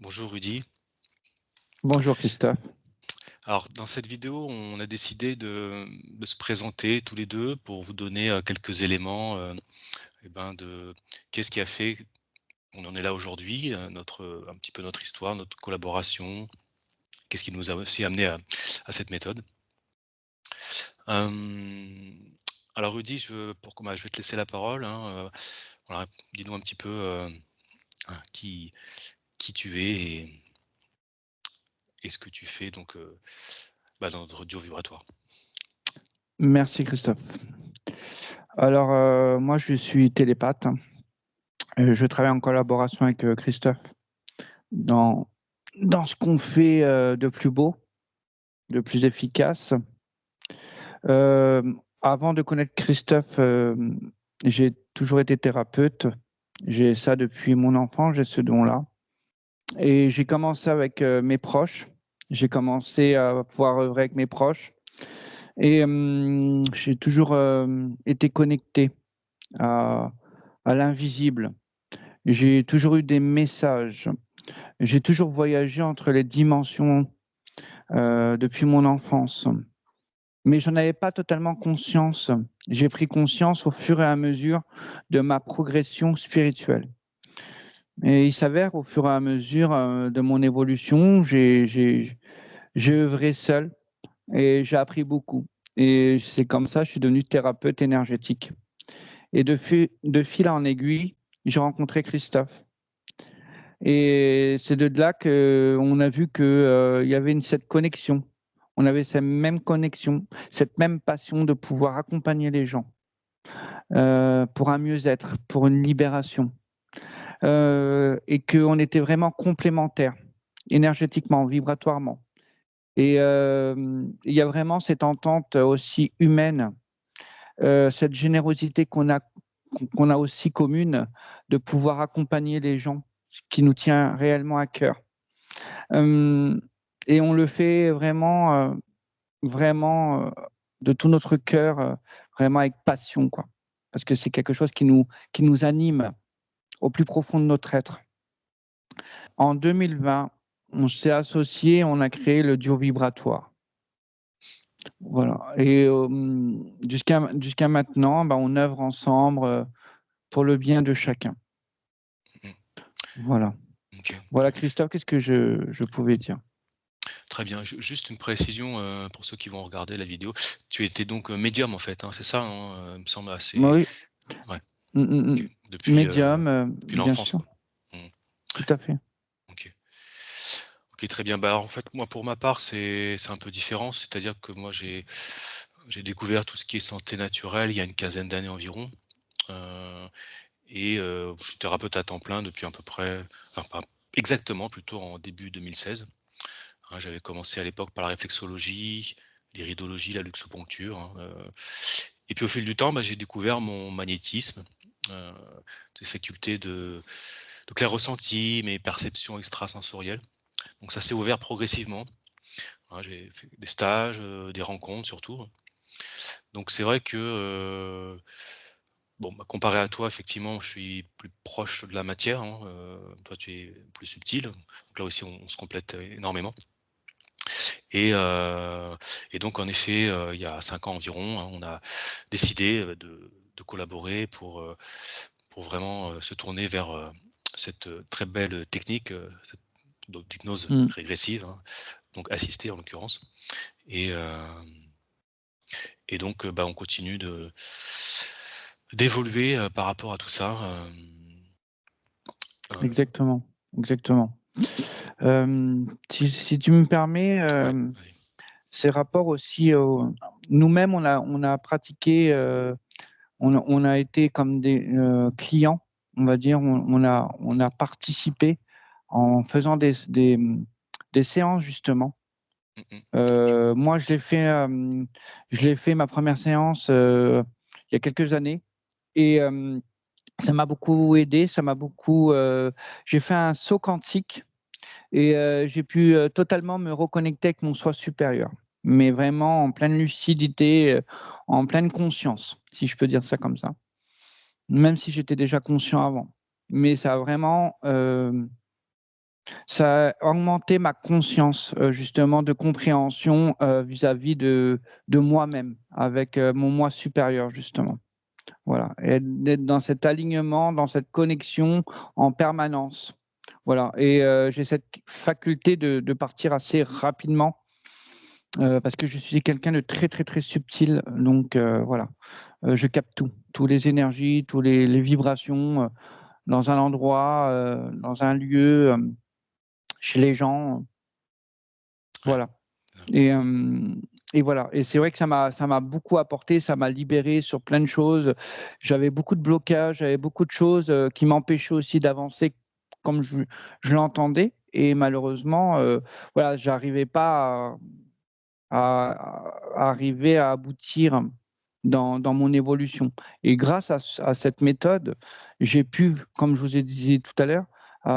Bonjour Rudy. Bonjour Christophe. Alors dans cette vidéo, on a décidé de se présenter tous les 2 pour vous donner, quelques éléments, de qu'est-ce qui a fait qu'on en est là aujourd'hui, un petit peu notre histoire, notre collaboration, qu'est-ce qui nous a aussi amené à cette méthode. Hem, alors Rudy, je vais te laisser la parole, hein, voilà, dis-nous un petit peu, qui tu es et ce que tu fais donc, dans notre duo vibratoire. Merci Christophe. Alors, moi je suis télépathe. Je travaille en collaboration avec, Christophe dans ce qu'on fait, de plus beau, de plus efficace. Avant de connaître Christophe, j'ai toujours été thérapeute. J'ai ça depuis mon enfance, j'ai ce don-là et j'ai commencé avec, mes proches. J'ai commencé à pouvoir œuvrer avec mes proches et j'ai toujours, été connecté à l'invisible. J'ai toujours eu des messages. J'ai toujours voyagé entre les dimensions, depuis mon enfance. Mais j'en avais pas totalement conscience. J'ai pris conscience au fur et à mesure de ma progression spirituelle. Et il s'avère au fur et à mesure, de mon évolution, j'ai œuvré seul et j'ai appris beaucoup. Et c'est comme ça, je suis devenu thérapeute énergétique. Et de fil en aiguille, j'ai rencontré Christophe. Et c'est de là qu'on a vu que, il y avait cette connexion. On avait cette même connexion, cette même passion de pouvoir accompagner les gens, pour un mieux-être, pour une libération, et qu'on était vraiment complémentaires, énergétiquement, vibratoirement. Et il y a vraiment cette entente aussi humaine, cette générosité qu'on a aussi commune de pouvoir accompagner les gens, ce qui nous tient réellement à cœur. Hem Et on le fait vraiment, de tout notre cœur, vraiment avec passion, quoi. Parce que c'est quelque chose qui nous anime au plus profond de notre être. En 2020, on s'est associés, on a créé le duo vibratoire. Voilà et jusqu'à maintenant, on œuvre ensemble, pour le bien de chacun. Mmh. Voilà. OK. Voilà Christophe, qu'est-ce que je pouvais dire? Très bien, juste une précision, pour ceux qui vont regarder la vidéo. Tu étais donc, médium en fait, hein, c'est ça, hein? Il me semble assez Oui. ouais, Mmh mh, OK. mmh. Médium, Depuis bien l'enfance, sûr, quoi? Mmh. tout à fait. OK. OK, très bien. Bah, en fait, moi, pour ma part, c'est un peu différent. C'est-à-dire que moi, j'ai découvert tout ce qui est santé naturelle il y a une quinzaine d'années environ, heu je suis thérapeute à temps plein depuis à peu près enfin, pas exactement, plutôt en début 2016. Hein, j'avais commencé à l'époque par la réflexologie, l'iridologie, la luxoponcture, hein, et puis au fil du temps, j'ai découvert mon magnétisme, heu, des facultés de clair ressenti, mes perceptions extrasensorielles. Donc ça s'est ouvert progressivement, hein, j'ai fait des stages, des rencontres surtout. Donc c'est vrai que, comparé à toi, effectivement, je suis plus proche de la matière, hein, toi tu es plus subtil. Donc là aussi on se complète énormément. Et heu et donc en effet, il y a 5 ans environ, hein, on a décidé, de collaborer pour vraiment, se tourner vers, cette, très belle technique, donc d'hypnose Mmh. régressive, hein, donc assistée en l'occurrence. Et hem et donc, on continue d'évoluer, par rapport à tout ça, Exactement, exactement. Si tu me permets, ouais, ouais. c'est rapport aussi au nous-mêmes, on a pratiqué, on a été comme des, clients, on va dire, on a participé en faisant des séances justement. Mmh mh. OK. Moi, je l'ai fait ma première séance, il y a quelques années et ça m'a beaucoup aidé, ça m'a beaucoup, j'ai fait un saut quantique et j'ai pu, totalement me reconnecter avec mon soi supérieur. Mais vraiment en pleine lucidité, en pleine conscience, si je peux dire ça comme ça. Même si j'étais déjà conscient avant. Mais ça a vraiment, Ça a augmenté ma conscience, justement, de compréhension vis-à-vis de moi-même, avec mon moi supérieur, justement. Voilà, et d'être dans cet alignement, dans cette connexion en permanence. Voilà, et j'ai cette faculté de partir assez rapidement parce que je suis quelqu'un de très, très, très subtil. Donc voilà, je capte tout, toutes les énergies, toutes les vibrations dans un endroit, dans un lieu, chez les gens. Ouais. Voilà. Et, et voilà. Et c'est vrai que ça m'a beaucoup apporté, ça m'a libéré sur plein de choses. J'avais beaucoup de blocages, j'avais beaucoup de choses qui m'empêchaient aussi d'avancer comme je l'entendais. Et malheureusement, voilà, j'arrivais pas à arriver à aboutir dans mon évolution. Et grâce à cette méthode, j'ai pu, comme je vous ai dit tout à l'heure,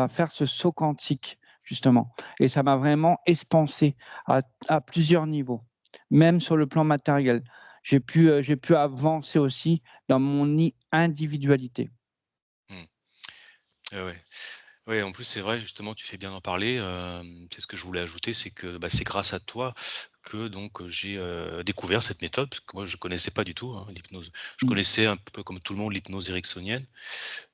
faire ce saut quantique, justement. Et ça m'a vraiment expansé à plusieurs niveaux, même sur le plan matériel. J'ai pu avancer aussi dans mon individualité. Mmh. Ouais. Ouais, en plus, c'est vrai, justement, tu fais bien d'en parler. C'est ce que je voulais ajouter, c'est que, bah, c'est grâce à toi que donc, j'ai, découvert cette méthode, parce que moi je connaissais pas du tout, hein, l'hypnose. Je Mmh, connaissais un peu comme tout le monde l'hypnose ericksonienne,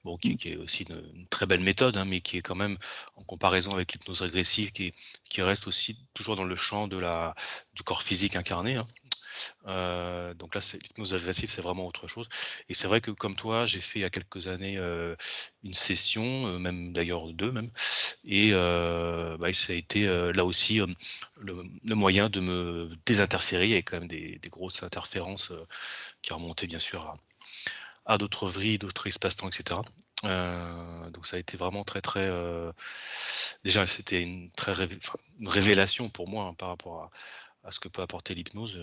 bon, mmh, qui est aussi une très belle méthode, hein, mais qui est quand même, en comparaison avec l'hypnose régressive, qui reste aussi toujours dans le champ du corps physique incarné, hein. Donc là, c'est l'hypnose agressive, c'est vraiment autre chose et c'est vrai que comme toi, j'ai fait il y a quelques années, une session, même d'ailleurs 2 même et bah, ça a été, là aussi, le moyen de me désinterférer. Il y avait quand même des grosses interférences, qui remontaient bien sûr à d'autres vies, d'autres espaces-temps et cetera. Donc ça a été vraiment très, très, déjà c'était une révélation pour moi, hein, par rapport à ce que peut apporter l'hypnose,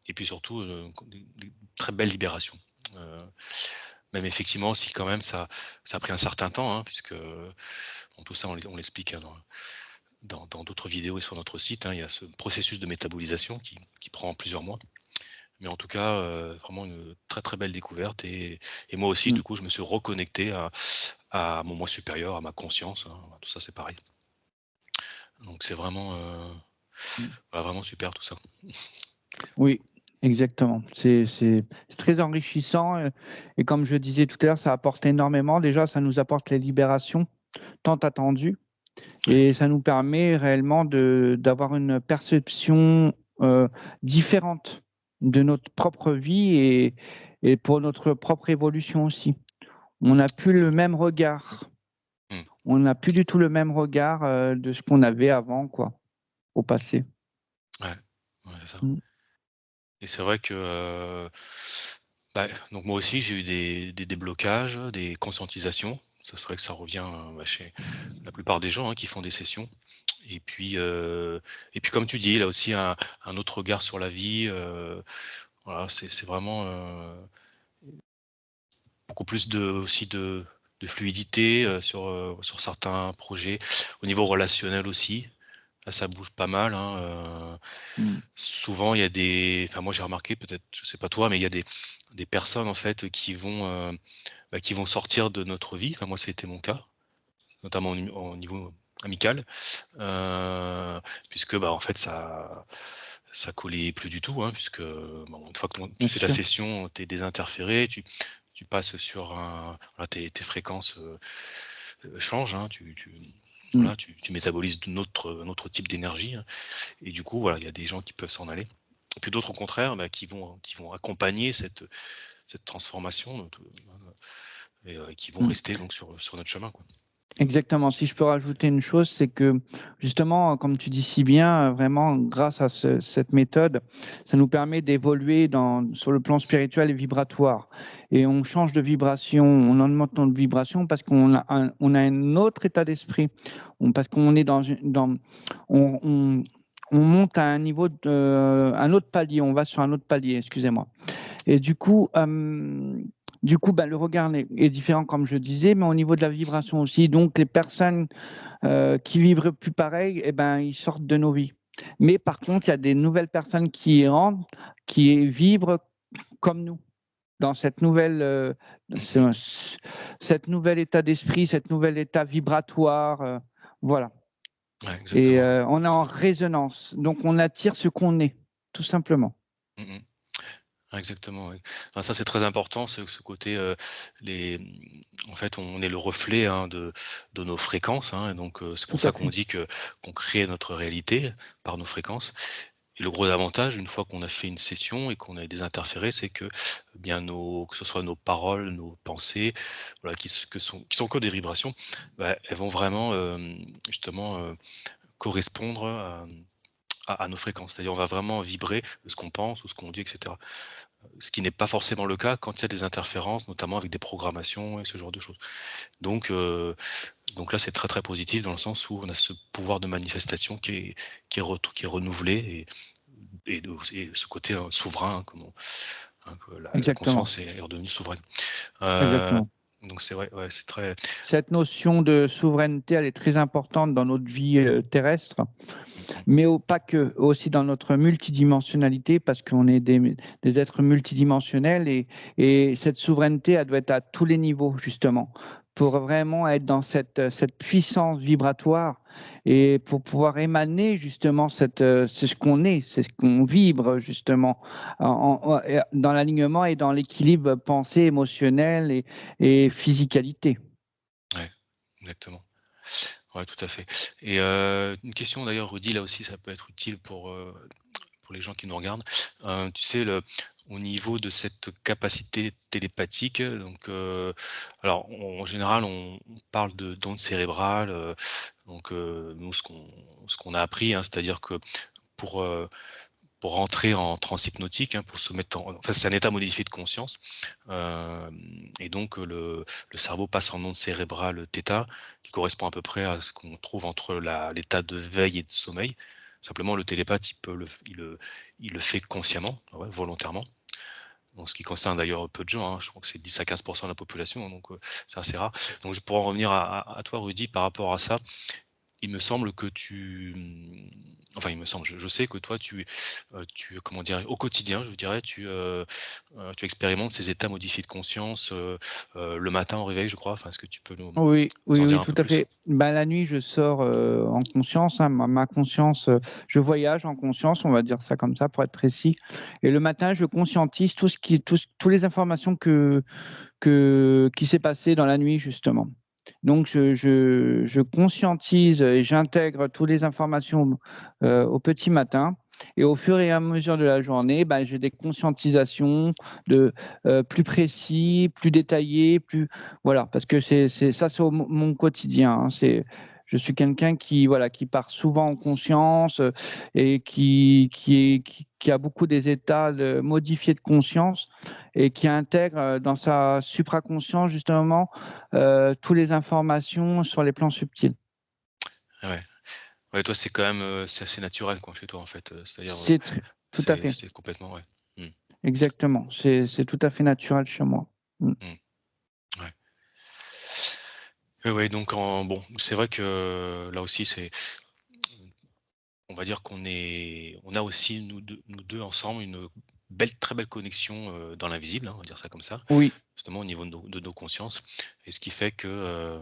et puis surtout, des très belles libérations. Heu, Même effectivement si quand même ça a pris un certain temps, hein, puisque, bon tout ça on l'explique, hein, dans d'autres vidéos et sur notre site, hein. Il y a ce processus de métabolisation qui prend plusieurs mois. Mais en tout cas, vraiment une très, très belle découverte et moi aussi mmh, du coup je me suis reconnecté à mon moi supérieur, à ma conscience, hein. Tout ça c'est pareil. Donc c'est vraiment, mmh. bah, vraiment super tout ça. Oui, exactement. C'est très enrichissant et comme je disais tout à l'heure, ça apporte énormément. Déjà, ça nous apporte les libérations tant attendues Ouais. et ça nous permet réellement d'avoir une perception, différente de notre propre vie et pour notre propre évolution aussi. On n'a plus C'est ça. le même regard. Mmh. On n'a plus du tout le même regard, de ce qu'on avait avant, quoi, au passé. Ouais. Ouais, c'est ça. Mmh, Et c'est vrai que, bah, donc moi aussi j'ai eu des déblocages, des conscientisations. Ça c'est vrai que ça revient, bah, chez la plupart des gens, hein, qui font des sessions. Et puis comme tu dis, là aussi un autre regard sur la vie, voilà, c'est vraiment, beaucoup plus de fluidité, sur certains projets. Au niveau relationnel aussi, là ça bouge pas mal, hein, mmh, souvent il y a enfin moi j'ai remarqué peut-être, je sais pas toi, mais il y a des personnes en fait qui vont sortir de notre vie. Enfin moi c'était mon cas, notamment au niveau amical, heu, puisque, bah, en fait ça collait plus du tout, hein, puisque, bon, une fois que bien tu fais ta sûr. session, tu es désinterféré, tu passes sur voilà, tes fréquences, changent, hein, Mmh. voilà, tu métabolises un autre type d'énergie, hein, et du coup, voilà, il y a des gens qui peuvent s'en aller et puis d'autres au contraire, bah, qui vont accompagner cette transformation, donc et qui vont Mmh. rester donc sur notre chemin, quoi. Exactement. Si je peux rajouter une chose, c'est que justement, comme tu dis si bien, vraiment grâce à cette méthode, ça nous permet d'évoluer sur le plan spirituel et vibratoire. Et on change de vibration, on augmente notre vibration parce on a un autre état d'esprit. Parce qu'on est on, on- on monte à un niveau un autre palier, on va sur un autre palier, excusez-moi. Et du coup, bah, le regard est différent, comme je disais, mais au niveau de la vibration aussi. Donc, les personnes qui vibrent plus pareil, eh ben, ils sortent de nos vies. Mais par contre, il y a des nouvelles personnes qui rentrent, qui vibrent comme nous, dans Mmh. cette nouvel état d'esprit, cette nouvel état vibratoire. Voilà. Ouais, Et exactement, ouais. on est en résonance. Donc, on attire ce qu'on est, tout simplement. Mmh mh. Ouais, exactement, oui. Enfin, ça, c'est très important, ce côté, en fait, on est le reflet, hein, de nos fréquences, hein, et donc c'est Tout pour à ça qu'on fait. dit qu'on crée notre réalité par nos fréquences. Et le gros avantage, une fois qu'on a fait une session et qu'on a désinterféré, c'est que, bien que ce soit nos paroles, nos pensées, voilà, qui sont que des vibrations, bah, elles vont vraiment, justement, correspondre à nos fréquences. C'est-à-dire, on va vraiment vibrer ce qu'on pense ou ce qu'on dit, et cetera. Ce qui n'est pas forcément le cas quand il y a des interférences, notamment avec des programmations et ce genre de choses. Donc, heu, donc là, c'est très, très positif dans le sens où on a ce pouvoir de manifestation qui est renouvelé, et ce côté, souverain, hein, que la Exactement. conscience est redevenue souveraine. Heu, Exactement. donc c'est vrai, ouais, c'est très. Cette notion de souveraineté, elle est très importante dans notre vie terrestre, Mmh mh. mais pas que, aussi dans notre multidimensionnalité, parce qu'on est des êtres multidimensionnels et cette souveraineté, elle doit être à tous les niveaux, justement, pour vraiment être dans cette puissance vibratoire et pour pouvoir émaner, justement, c'est ce qu'on est, c'est ce qu'on vibre, justement, dans l'alignement et dans l'équilibre pensée, émotionnel et physicalité. Ouais, exactement. Ouais, tout à fait. Et une question d'ailleurs, Rudy, là aussi, ça peut être utile pour les gens qui nous regardent. Tu sais, au niveau de cette capacité télépathique, donc, alors, en général, on parle d'ondes cérébrales, donc, nous, ce qu'on a appris, hein, c'est-à-dire que pour, heu, pour rentrer en transe hypnotique, hein, pour se mettre enfin, c'est un état modifié de conscience, et donc, le cerveau passe en ondes cérébrales θ, qui correspond à peu près à ce qu'on trouve entre l'état de veille et de sommeil. Simplement, le télépathe, il le fait consciemment, ouais, volontairement. En ce qui concerne d'ailleurs peu de gens, hein, je crois que c'est 10 à 15 de la population, hein, donc, c'est assez rare. Donc, pour en revenir à toi, Rudy, par rapport à ça, il me semble que enfin, il me semble, je sais que toi, comment dire? Au quotidien, je dirais, tu expérimentes ces états modifiés de conscience, le matin au réveil, je crois. Enfin, est-ce que tu peux Oui, nous oui, en oui, dire un tout peu à plus? fait. Ben, la nuit, je sors, en conscience, hein, ma conscience, je voyage en conscience, on va dire ça comme ça pour être précis et le matin, je conscientise tous les informations qui s'est passé dans la nuit justement. Donc je conscientise et j'intègre toutes les informations, au petit matin et au fur et à mesure de la journée, bah, j'ai des conscientisations de, plus précis, plus détaillés, plus voilà, parce que c'est ça, c'est mon quotidien, hein. Je suis quelqu'un qui, voilà, qui part souvent en conscience, et qui a beaucoup des états modifiés de conscience et qui intègre, dans sa supraconscience justement, tous les informations sur les plans subtils. Ouais. Ouais, toi, c'est quand même, c'est assez naturel, quoi, chez toi, en fait, c'est-à-dire, C'est tr Tout à fait, c'est complètement, ouais. Mmh, exactement. C'est tout à fait naturel chez moi. Mmh. mmh, ouais. Ouais, donc, bon, c'est vrai que là aussi, on va dire on a aussi nous deux ensemble une très belle connexion, dans l'invisible, hein, on va dire ça comme ça, Oui, justement au niveau de nos consciences, et ce qui fait que,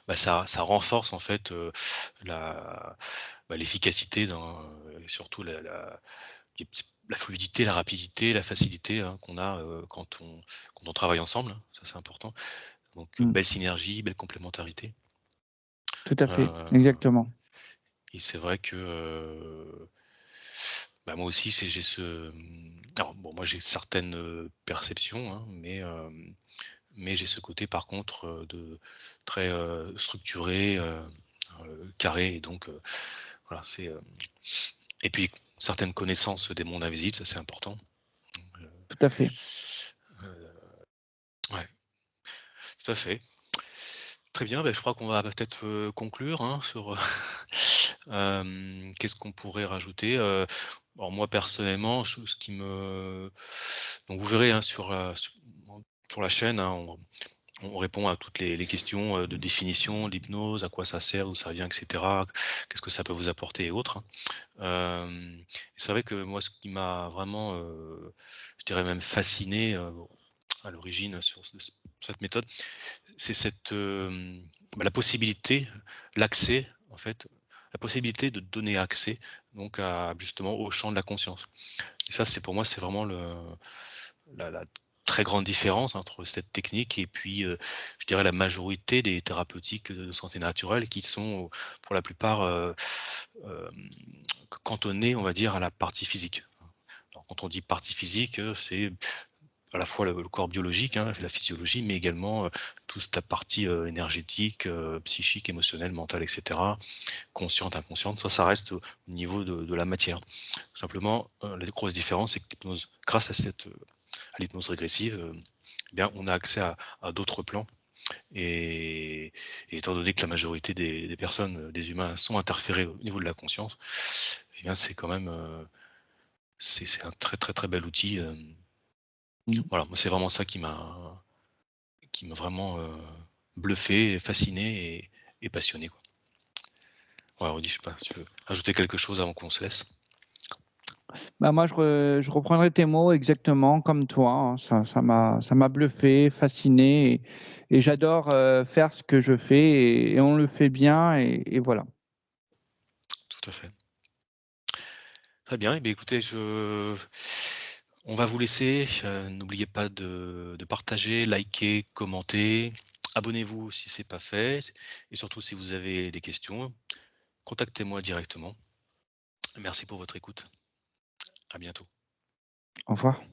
bah, ça renforce en fait, l'efficacité et surtout la fluidité, la rapidité, la facilité, hein, qu'on a, quand on travaille ensemble, hein, ça c'est important. Donc, mmh, belle synergie, belle complémentarité. tout à fait, Heu exactement. et c'est vrai que, bah, moi aussi, j'ai alors bon, moi j'ai certaines, perceptions, hein, mais j'ai ce côté par contre, de très, structuré, carré, et donc, voilà, et puis certaines connaissances des mondes invisibles, ça c'est important. Heu Tout à fait. ouais, tout à fait. Très bien, bah, je crois qu'on va peut-être, conclure, hein, sur, qu'est-ce qu'on pourrait rajouter? Alors moi personnellement, ce qui me donc vous verrez, hein, sur la chaîne, hein, on répond à toutes les questions, de définition, l'hypnose, à quoi ça sert, d'où ça vient, et cetera. Qu'est-ce que ça peut vous apporter et autres, hein. C'est vrai que moi, ce qui m'a vraiment, je dirais même fasciné, à l'origine sur cette méthode, c'est la possibilité, l'accès en fait, la possibilité de donner accès donc à justement au champ de la conscience. Et ça, c'est pour moi, c'est vraiment la très grande différence entre cette technique et puis, je dirais la majorité des thérapeutiques de santé naturelle qui sont, pour la plupart, cantonnées, on va dire, à la partie physique. Alors quand on dit partie physique, c'est à la fois le corps biologique, hein, la physiologie, mais également, toute la partie, énergétique, psychique, émotionnelle, mentale et cetera, consciente, inconsciente. Ça reste au niveau de la matière. Simplement, la grosse différence, c'est que l'hypnose grâce à l'hypnose régressive, eh bien, on a accès à d'autres plans et étant donné que la majorité des personnes, des humains sont interférés au niveau de la conscience, eh bien, c'est quand même, c'est un très, très, très bel outil, Mmh. voilà, moi, c'est vraiment ça qui m'a vraiment, bluffé, fasciné et passionné, quoi. Voilà, Rudy, je sais pas si tu veux ajouter quelque chose avant qu'on se laisse? Bah, moi, je reprendrai tes mots exactement comme toi, hein. Ça m'a bluffé, fasciné et j'adore, faire ce que je fais et on le fait bien et voilà. Tout à fait. Très bien, et bien écoutez, on va vous laisser. N'oubliez pas de partager, liker, commenter. Abonnez-vous si c'est pas fait. Et surtout, si vous avez des questions, contactez-moi directement. Merci pour votre écoute. À bientôt. Au revoir.